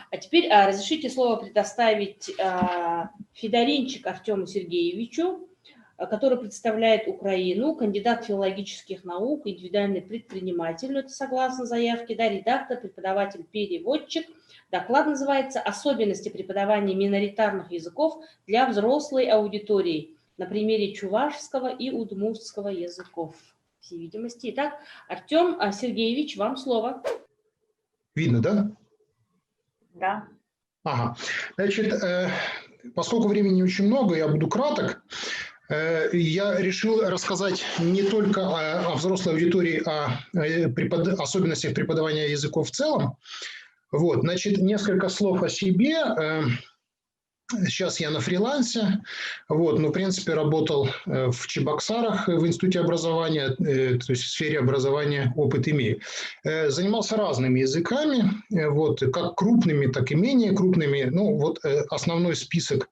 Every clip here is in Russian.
А теперь разрешите слово предоставить Федоринчик Артему Сергеевичу, который представляет Украину, кандидат филологических наук, индивидуальный предприниматель, это согласно заявке, да, редактор, преподаватель, переводчик. Доклад называется «Особенности преподавания миноритарных языков для взрослой аудитории» на примере чувашского и удмуртского языков. По всей видимости. Итак, Артем Сергеевич, вам слово. Видно, да? Да. Ага. Значит, поскольку времени очень много, я буду краток. Я решил рассказать не только о взрослой аудитории, о особенностях преподавания языков в целом. Вот, значит, несколько слов о себе. Сейчас я на фрилансе, вот, но, в принципе, работал в Чебоксарах в Институте образования, то есть в сфере образования опыт имею. Занимался разными языками, вот, как крупными, так и менее крупными. Ну, вот основной список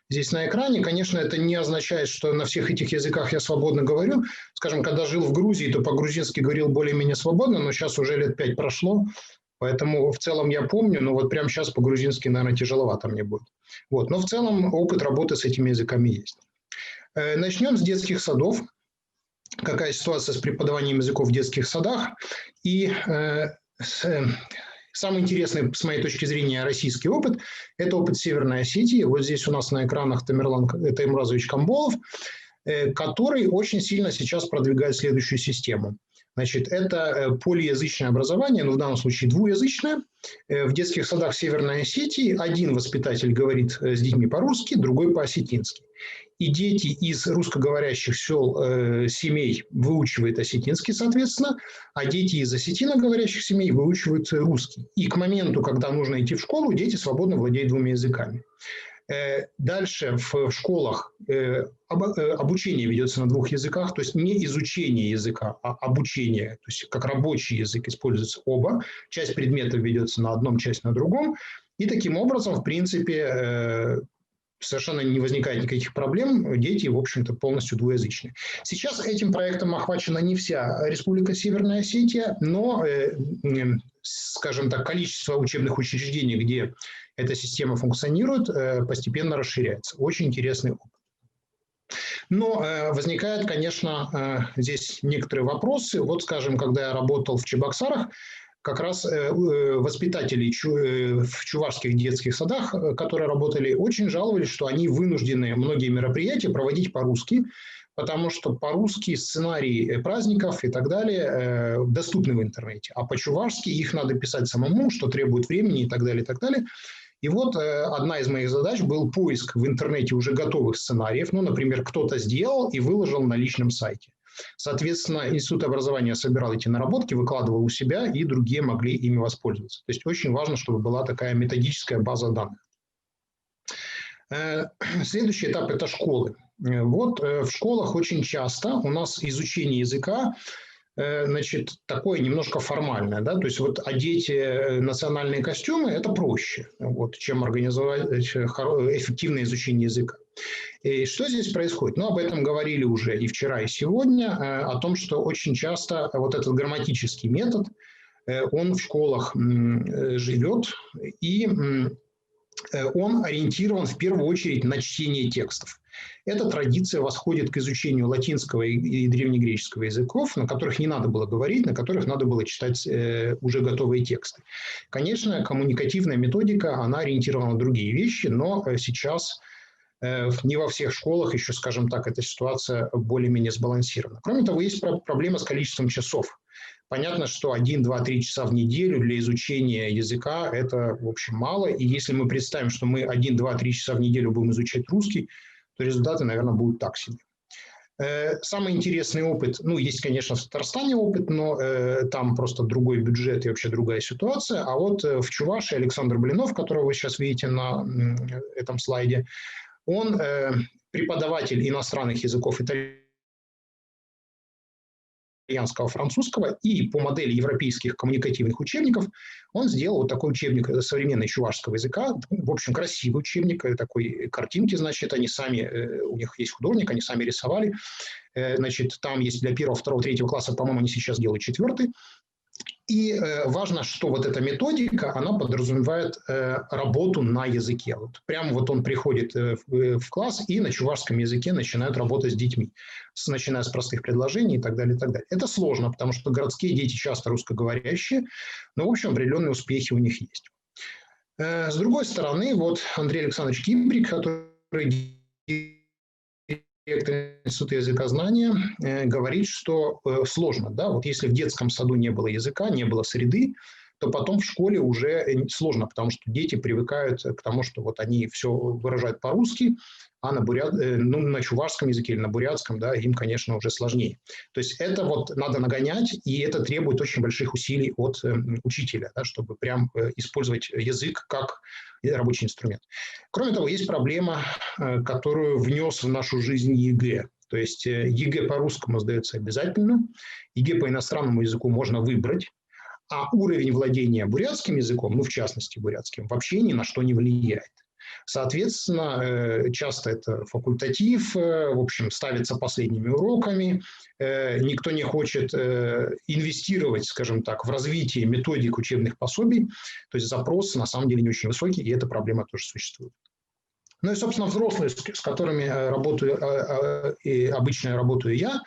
здесь на экране. Конечно, это не означает, что на всех этих языках я свободно говорю. Скажем, когда жил в Грузии, то по-грузински говорил более-менее свободно, но сейчас уже лет 5 прошло. Поэтому в целом я помню, но вот прямо сейчас по-грузински, наверное, тяжеловато мне будет. Вот. Но в целом опыт работы с этими языками есть. Начнем с детских садов. Какая ситуация с преподаванием языков в детских садах? И самый интересный, с моей точки зрения, российский опыт – это опыт Северной Осетии. Вот здесь у нас на экранах Тамерлан Таймуразович Камболов, который очень сильно сейчас продвигает следующую систему. Значит, это полиязычное образование, но в данном случае двуязычное. В детских садах Северной Осетии один воспитатель говорит с детьми по-русски, другой по-осетински. И дети из русскоговорящих семей выучивают осетинский, соответственно, а дети из осетиноговорящих семей выучивают русский. И к моменту, когда нужно идти в школу, дети свободно владеют двумя языками. Дальше в школах обучение ведется на двух языках, то есть не изучение языка, а обучение, то есть как рабочий язык используются оба, часть предметов ведется на одном, часть на другом, и таким образом, в принципе, совершенно не возникает никаких проблем, дети, в общем-то, полностью двуязычные. Сейчас этим проектом охвачена не вся Республика Северная Осетия, но, скажем так, количество учебных учреждений, где эта система функционирует, постепенно расширяется. Очень интересный опыт. Но возникают, конечно, здесь некоторые вопросы. Вот, скажем, когда я работал в Чебоксарах, как раз воспитатели в чувашских детских садах, которые работали, очень жаловались, что они вынуждены многие мероприятия проводить по-русски, потому что по-русски сценарии праздников и так далее доступны в интернете, а по-чувашски их надо писать самому, что требует времени и так далее, и так далее. И вот одна из моих задач был поиск в интернете уже готовых сценариев. Ну, например, кто-то сделал и выложил на личном сайте. Соответственно, Институт образования собирал эти наработки, выкладывал у себя, и другие могли ими воспользоваться. То есть очень важно, чтобы была такая методическая база данных. Следующий этап – это школы. Вот в школах очень часто у нас изучение языка, значит, такое немножко формальное, да, то есть вот одеть национальные костюмы – это проще, вот, чем организовать эффективное изучение языка. И что здесь происходит? Ну, об этом говорили уже и вчера, и сегодня, о том, что очень часто вот этот грамматический метод, он в школах живет, и он ориентирован в первую очередь на чтение текстов. Эта традиция восходит к изучению латинского и древнегреческого языков, на которых не надо было говорить, на которых надо было читать уже готовые тексты. Конечно, коммуникативная методика, она ориентирована на другие вещи, но сейчас не во всех школах еще, скажем так, эта ситуация более-менее сбалансирована. Кроме того, есть проблема с количеством часов. Понятно, что 1, 2, 3 часа в неделю для изучения языка – это, в общем, мало. И если мы представим, что мы 1, 2, 3 часа в неделю будем изучать русский, то результаты, наверное, будут так себе. Самый интересный опыт, ну, есть, конечно, в Татарстане опыт, но там просто другой бюджет и вообще другая ситуация. А вот в Чувашии Александр Блинов, которого вы сейчас видите на этом слайде, он преподаватель иностранных языков итальянского, французского, и по модели европейских коммуникативных учебников он сделал вот такой учебник современного чувашского языка. В общем, красивый учебник, такой картинки, значит, они сами, у них есть художник, они сами рисовали. Значит, там есть для 1, 2, 3 класса, по-моему, они сейчас делают 4. И важно, что вот эта методика, она подразумевает работу на языке. Вот прямо вот он приходит в класс и на чувашском языке начинает работать с детьми, начиная с простых предложений и так далее, и так далее. Это сложно, потому что городские дети часто русскоговорящие, но, в общем, определенные успехи у них есть. С другой стороны, вот Андрей Александрович Кибрик, который директор Института языкознания, говорит, что сложно. Да? Вот если в детском саду не было языка, не было среды, то потом в школе уже сложно, потому что дети привыкают к тому, что вот они все выражают по-русски, а на чувашском языке или на бурятском, да, им, конечно, уже сложнее. То есть это вот надо нагонять, и это требует очень больших усилий от учителя, да, чтобы прям использовать язык как рабочий инструмент. Кроме того, есть проблема, которую внес в нашу жизнь ЕГЭ. То есть ЕГЭ по-русскому сдается обязательно, ЕГЭ по иностранному языку можно выбрать, а уровень владения бурятским языком, ну, в частности, бурятским, вообще ни на что не влияет. Соответственно, часто это факультатив, в общем, ставится последними уроками. Никто не хочет инвестировать, скажем так, в развитие методик учебных пособий. То есть запрос на самом деле не очень высокий, и эта проблема тоже существует. Ну и, собственно, взрослые, с которыми обычно работаю я,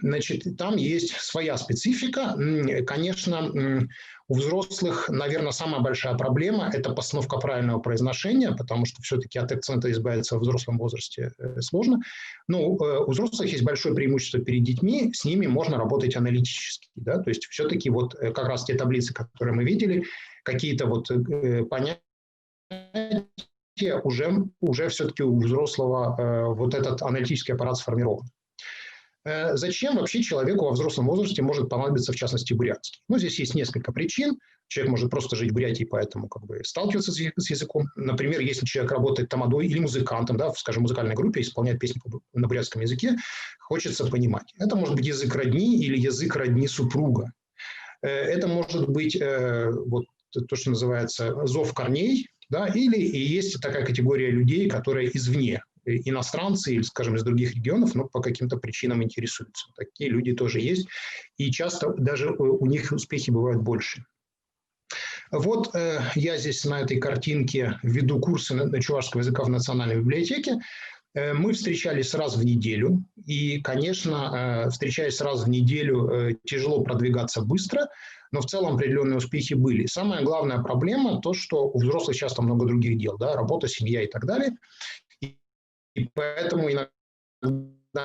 значит, там есть своя специфика. Конечно, у взрослых, наверное, самая большая проблема – это постановка правильного произношения, потому что все-таки от акцента избавиться в взрослом возрасте сложно. Но у взрослых есть большое преимущество перед детьми, с ними можно работать аналитически. Да? То есть все-таки вот как раз те таблицы, которые мы видели, какие-то вот понятия, уже все-таки у взрослого вот этот аналитический аппарат сформирован. Зачем вообще человеку во взрослом возрасте может понадобиться, в частности, бурятский? Ну, здесь есть несколько причин. Человек может просто жить в Бурятии, поэтому как бы сталкиваться с языком. Например, если человек работает тамадой или музыкантом, да, скажем, в музыкальной группе, исполняет песни на бурятском языке, хочется понимать. Это может быть язык родни или язык родни супруга. Это может быть вот то, что называется зов корней, да, или и есть такая категория людей, которые извне, иностранцы или, скажем, из других регионов, но по каким-то причинам интересуются. Такие люди тоже есть, и часто даже у них успехи бывают больше. Вот я здесь на этой картинке веду курсы чувашского языка в Национальной библиотеке. Мы встречались раз в неделю, и, конечно, встречаясь раз в неделю, тяжело продвигаться быстро, но в целом определенные успехи были. Самая главная проблема – то, что у взрослых часто много других дел, да, работа, семья и так далее. И поэтому иногда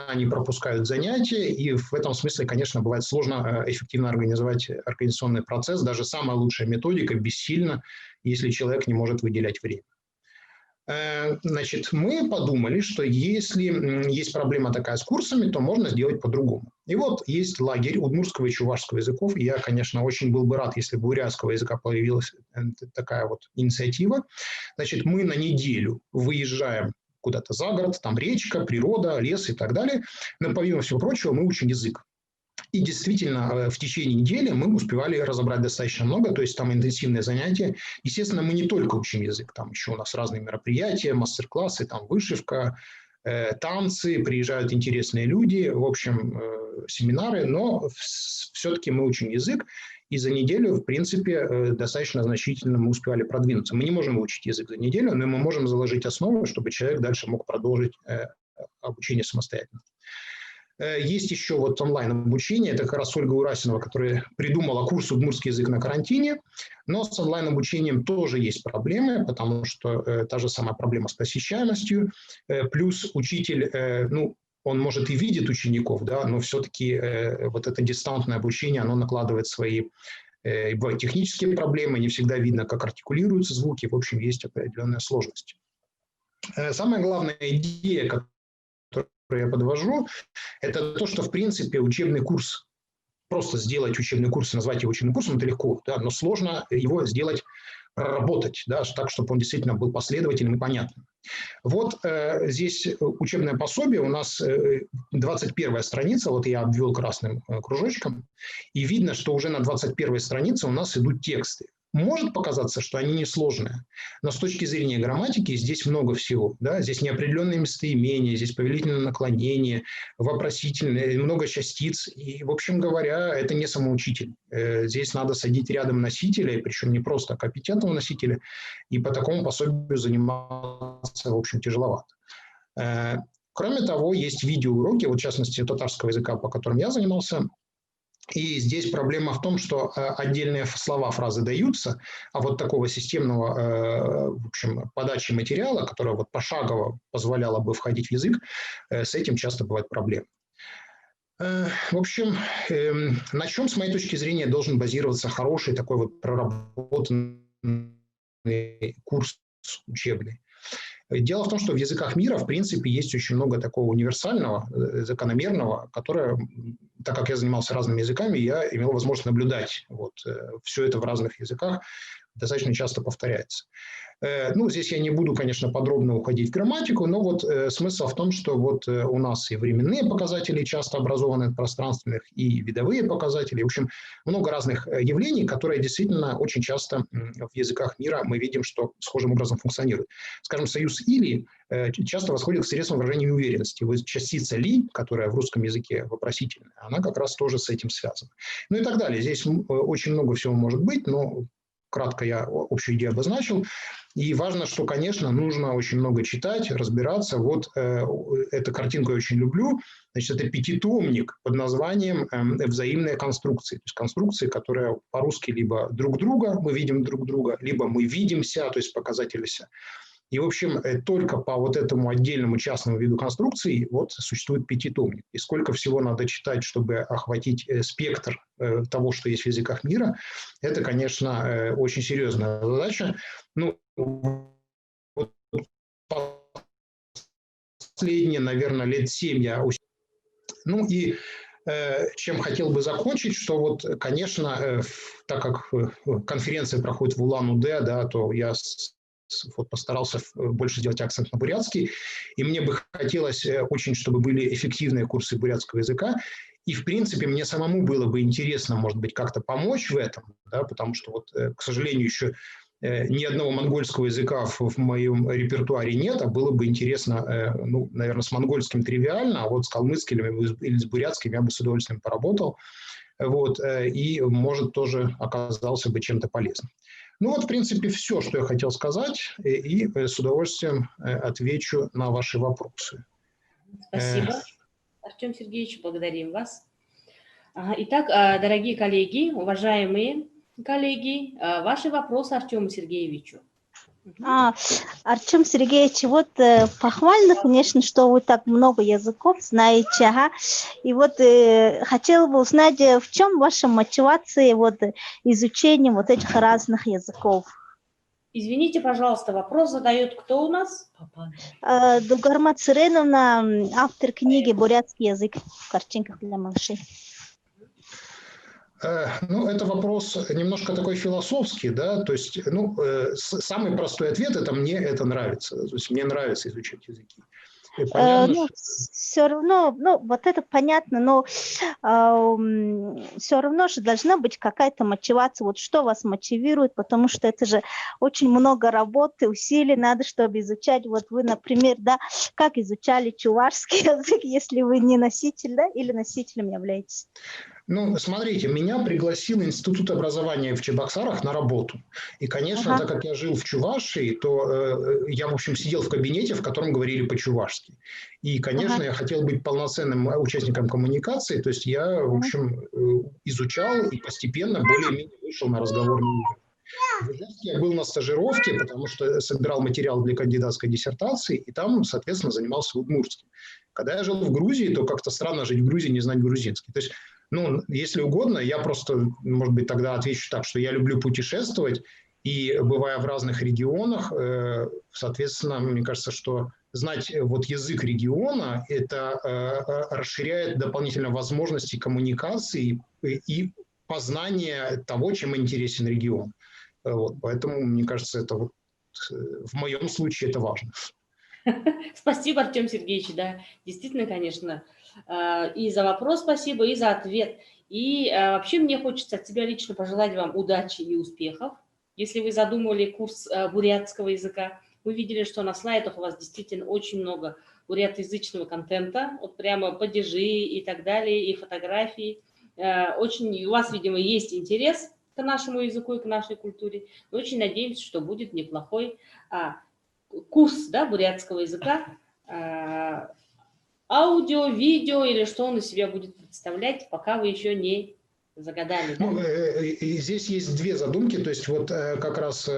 они пропускают занятия, и в этом смысле, конечно, бывает сложно эффективно организовать организационный процесс. Даже самая лучшая методика бессильна, если человек не может выделять время. Значит, мы подумали, что если есть проблема такая с курсами, то можно сделать по-другому. И вот есть лагерь удмуртского и чувашского языков. Я, конечно, очень был бы рад, если бы у бурятского языка появилась такая вот инициатива. Значит, мы на неделю выезжаем куда-то за город, там речка, природа, лес и так далее. Но, помимо всего прочего, мы учим язык. И действительно, в течение недели мы успевали разобрать достаточно много, то есть там интенсивные занятия. Естественно, мы не только учим язык, там еще у нас разные мероприятия, мастер-классы, там вышивка, танцы, приезжают интересные люди, в общем, семинары, но все-таки мы учим язык, и за неделю, в принципе, достаточно значительно мы успевали продвинуться. Мы не можем выучить язык за неделю, но мы можем заложить основу, чтобы человек дальше мог продолжить обучение самостоятельно. Есть еще вот онлайн-обучение, это как раз Ольга Урасинова, которая придумала курс «Удмуртский язык на карантине», но с онлайн-обучением тоже есть проблемы, потому что та же самая проблема с посещаемостью, плюс учитель, ну, он, может, и видит учеников, да, но все-таки вот это дистантное обучение, оно накладывает свои бывают технические проблемы, не всегда видно, как артикулируются звуки, в общем, есть определенная сложность. Самая главная идея, которую я подвожу, это то, что, в принципе, учебный курс, просто сделать учебный курс и назвать его учебным курсом, это легко, да, но сложно его сделать, проработать, да, так, чтобы он действительно был последовательным и понятным. Вот здесь учебное пособие, у нас 21 страница, вот я обвел красным кружочком, и видно, что уже на 21 странице у нас идут тексты. может показаться, что они несложные, но с точки зрения грамматики здесь много всего. Да? Здесь неопределенные местоимения, здесь повелительное наклонение, вопросительное, много частиц. И, в общем говоря, это не самоучитель. Здесь надо садить рядом носителя, причем не просто компетентного носителя, и по такому пособию заниматься, в общем, тяжеловато. Кроме того, есть видеоуроки, вот в частности татарского языка, по которым я занимался. И здесь проблема в том, что отдельные слова, фразы даются, а вот такого системного, в общем, подачи материала, которая вот пошагово позволяла бы входить в язык, с этим часто бывают проблемы. В общем, на чем, с моей точки зрения, должен базироваться хороший такой вот проработанный курс учебный? Дело в том, что в языках мира, в принципе, есть очень много такого универсального, закономерного, которое, так как я занимался разными языками, я имел возможность наблюдать вот, все это в разных языках, достаточно часто повторяется. Ну, здесь я не буду, конечно, подробно уходить в грамматику, но вот смысл в том, что вот у нас и временные показатели часто образованы от пространственных, и видовые показатели. В общем, много разных явлений, которые действительно очень часто в языках мира мы видим, что схожим образом функционируют. Скажем, союз «или» часто восходит к средствам выражения уверенности. Вот частица «ли», которая в русском языке вопросительная, она как раз тоже с этим связана. Ну и так далее. Здесь очень много всего может быть, но кратко я общую идею обозначил. И важно, что, конечно, нужно очень много читать, разбираться. Вот эту картинку я очень люблю. Значит, это пятитомник под названием «Взаимные конструкции». То есть конструкции, которые по-русски либо друг друга, мы видим друг друга, либо мы видимся, то есть показатели «ся». И, в общем, только по вот этому отдельному частному виду конструкции вот существует пятитомник. И сколько всего надо читать, чтобы охватить спектр того, что есть в языках мира, это, конечно, очень серьезная задача. Ну, вот последние, наверное, лет 7 я... Ну и чем хотел бы закончить, что вот, конечно, так как конференция проходит в Улан-Удэ, да, то я вот постарался больше сделать акцент на бурятский. И мне бы хотелось очень, чтобы были эффективные курсы бурятского языка. И, в принципе, мне самому было бы интересно, может быть, как-то помочь в этом, да, потому что, вот, к сожалению, еще ни одного монгольского языка в моем репертуаре нет, а было бы интересно, ну, наверное, с монгольским тривиально, а вот с калмыцким или с бурятским я бы с удовольствием поработал. Вот, и, может, тоже оказался бы чем-то полезным. Ну вот, в принципе, все, что я хотел сказать, и с удовольствием отвечу на ваши вопросы. Спасибо, Артем Сергеевич, благодарим вас. Итак, дорогие коллеги, уважаемые коллеги, ваши вопросы Артему Сергеевичу. Артем Сергеевич, вот похвально, конечно, что вы так много языков знаете, ага. И вот хотела бы узнать, в чем ваша мотивация вот изучения вот этих разных языков? Извините, пожалуйста, вопрос задает кто у нас? Дугарма Цыреновна, автор книги «Бурятский язык в картинках для малышей». Ну, это вопрос немножко такой философский, да, то есть, ну, самый простой ответ – это мне это нравится, то есть мне нравится изучать языки. Понятно, ну, все равно, ну, вот это понятно, но все равно же должна быть какая-то мотивация, вот что вас мотивирует, потому что это же очень много работы, усилий надо, чтобы изучать. Вот вы, например, да, как изучали чувашский язык, если вы не носитель, да, или носителем являетесь? Ну, смотрите, меня пригласил Институт образования в Чебоксарах на работу. И, конечно, так как я жил в Чувашии, то я, в общем, сидел в кабинете, в котором говорили по-чувашски. И, конечно, я хотел быть полноценным участником коммуникации, то есть я, в общем, изучал и постепенно более-менее вышел на разговорный уровень. В Ижевске я был на стажировке, потому что собирал материал для кандидатской диссертации, и там, соответственно, занимался удмуртским. Когда я жил в Грузии, то как-то странно жить в Грузии и не знать грузинский. То есть, ну, если угодно, я просто, может быть, тогда отвечу так, что я люблю путешествовать, и бывая в разных регионах, соответственно, мне кажется, что знать вот язык региона, это расширяет дополнительно возможности коммуникации и познания того, чем интересен регион. Вот, поэтому, мне кажется, это вот в моем случае это важно. Спасибо, Артем Сергеевич, да, действительно, конечно, и за вопрос спасибо, и за ответ. И вообще мне хочется от тебя лично пожелать вам удачи и успехов Если вы задумывали курс бурятского языка, мы видели, что на слайдах у вас действительно очень много бурятоязычного контента, вот прямо падежи и так далее, и фотографии. Очень у вас, видимо, есть интерес к нашему языку и к нашей культуре. Мы очень надеемся, что будет неплохой курс, да, бурятского языка, аудио, видео или что он из себя будет представлять, пока вы еще не загадали. Да? Ну, здесь есть две задумки. То есть вот как раз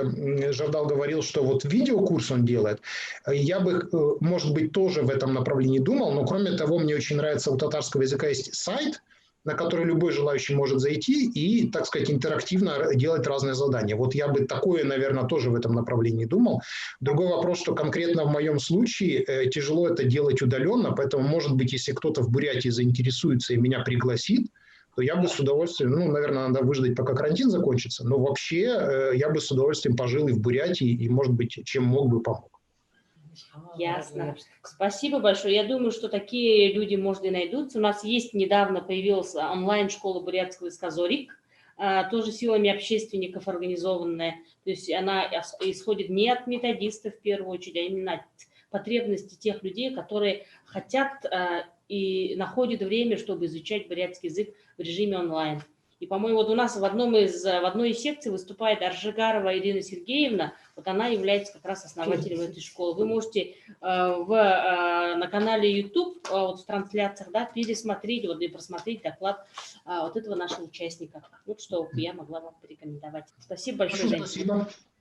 Жавдал говорил, что вот видеокурс он делает. Я бы, может быть, тоже в этом направлении думал, но кроме того, мне очень нравится, у татарского языка есть сайт, на который любой желающий может зайти и, так сказать, интерактивно делать разные задания. Вот я бы такое, наверное, тоже в этом направлении думал. Другой вопрос, что конкретно в моем случае тяжело это делать удаленно, поэтому, может быть, если кто-то в Бурятии заинтересуется и меня пригласит, то я бы с удовольствием, ну, наверное, надо выждать, пока карантин закончится, но вообще я бы с удовольствием пожил и в Бурятии, и, может быть, чем мог бы, помог. Ясно. Спасибо большое. Я думаю, что такие люди, может, и найдутся. У нас есть, недавно появилась онлайн-школа бурятского языка «Зорик», тоже силами общественников организованная. То есть она исходит не от методистов в первую очередь, а именно от потребностей тех людей, которые хотят и находят время, чтобы изучать бурятский язык в режиме онлайн. И, по-моему, вот у нас в одной из секций выступает Аржигарова Ирина Сергеевна, вот она является как раз основателем этой школы. Вы можете на канале YouTube вот в трансляциях, да, пересмотреть вот, и просмотреть доклад вот этого нашего участника. Вот что я могла вам порекомендовать. Спасибо большое. Спасибо.